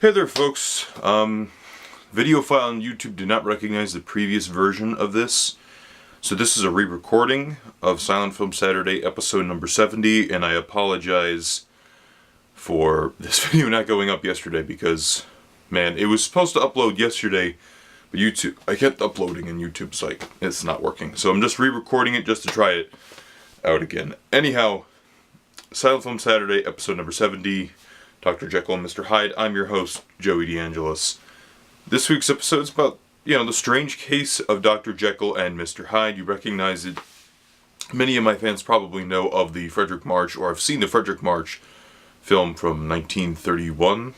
Hey there folks, video file on YouTube did not recognize the previous version of this, so this is a re-recording of Silent Film Saturday episode number 70, and I apologize for this video not going up yesterday because, man, it was supposed to upload yesterday, but I kept uploading and YouTube's like, it's not working, so I'm just re-recording it just to try it out again. Anyhow, Silent Film Saturday episode number 70, Dr. Jekyll and Mr. Hyde. I'm your host, Joey DeAngelis. This week's episode is about, the strange case of Dr. Jekyll and Mr. Hyde. You recognize it. Many of my fans probably know of the Frederick March, or have seen the Frederick March film from 1931.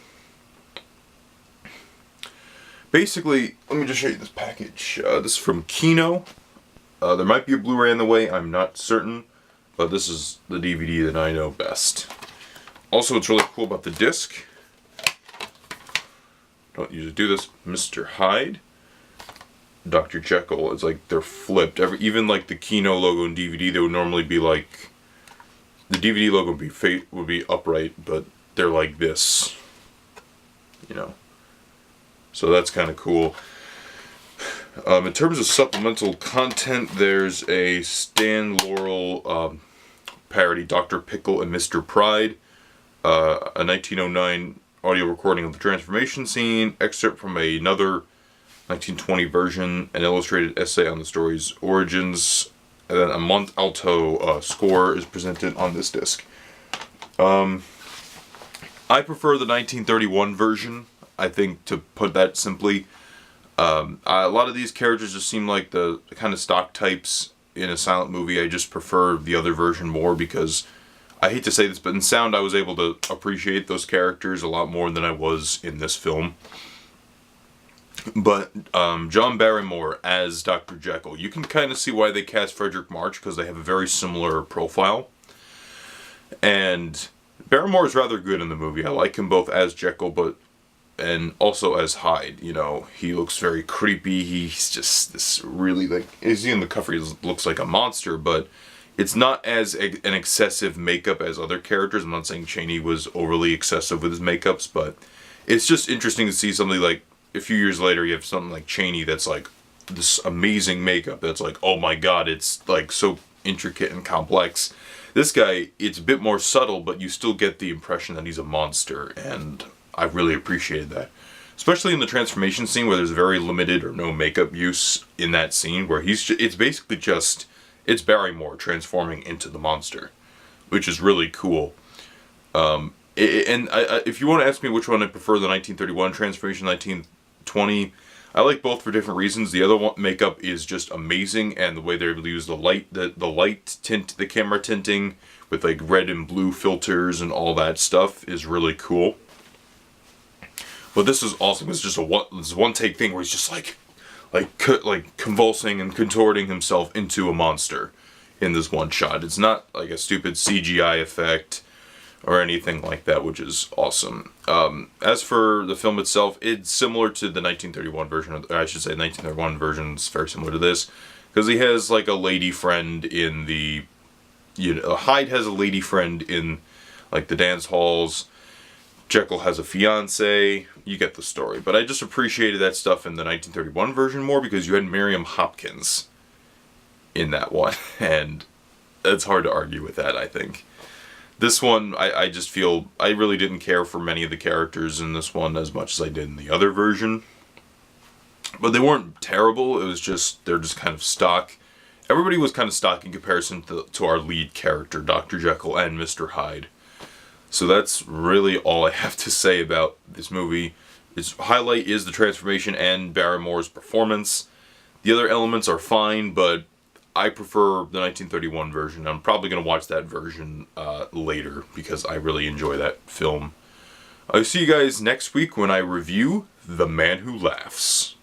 Basically, let me just show you this package. This is from Kino. There might be a Blu-ray in the way, I'm not certain, but this is the DVD that I know best. Also, what's really cool about the disc, don't usually do this, Mr. Hyde, Dr. Jekyll, it's like they're flipped. Even like the Kino logo and DVD, they would normally be like, the DVD logo would be upright, but they're like this, So that's kind of cool. In terms of supplemental content, there's a Stan Laurel parody, Dr. Pickle and Mr. Pride. A 1909 audio recording of the transformation scene, excerpt from another 1920 version, an illustrated essay on the story's origins, and then a Mont Alto score is presented on this disc. I prefer the 1931 version, I think, to put that simply. A lot of these characters just seem like the kind of stock types in a silent movie. I just prefer the other version more because, I hate to say this, but in sound I was able to appreciate those characters a lot more than I was in this film. But John Barrymore as Dr. Jekyll, you can kind of see why they cast Frederick March, because they have a very similar profile. And Barrymore is rather good in the movie. I like him both as Jekyll, and also as Hyde. He looks very creepy. He's just this really, as in the cover, he looks like a monster, but it's not as an excessive makeup as other characters. I'm not saying Chaney was overly excessive with his makeups, but it's just interesting to see something like, a few years later, you have something like Chaney that's like this amazing makeup that's like, oh my god, it's like so intricate and complex. This guy, it's a bit more subtle, but you still get the impression that he's a monster, and I really appreciated that. Especially in the transformation scene where there's very limited or no makeup use in that scene, where it's basically just, it's Barrymore transforming into the monster, which is really cool. If you want to ask me which one I prefer, the 1931 transformation, 1920, I like both for different reasons. The other one, makeup is just amazing, and the way they're able to use the light tint, the camera tinting with like red and blue filters and all that stuff is really cool. But this is awesome. It's just this one take thing where he's just like convulsing and contorting himself into a monster in this one shot. It's not like a stupid CGI effect or anything like that, which is awesome. As for the film itself, it's similar to the 1931 version, or I should say 1931 version is very similar to this, because he has like a lady friend in the, Hyde has a lady friend in like the dance halls. Jekyll has a fiance. You get the story. But I just appreciated that stuff in the 1931 version more because you had Miriam Hopkins in that one. And it's hard to argue with that, I think. This one, I just feel, I really didn't care for many of the characters in this one as much as I did in the other version. But they weren't terrible. It was just, they're just kind of stock. Everybody was kind of stock in comparison to our lead character, Dr. Jekyll and Mr. Hyde. So that's really all I have to say about this movie. Its highlight is the transformation and Barrymore's performance. The other elements are fine, but I prefer the 1931 version. I'm probably going to watch that version later because I really enjoy that film. I'll see you guys next week when I review The Man Who Laughs.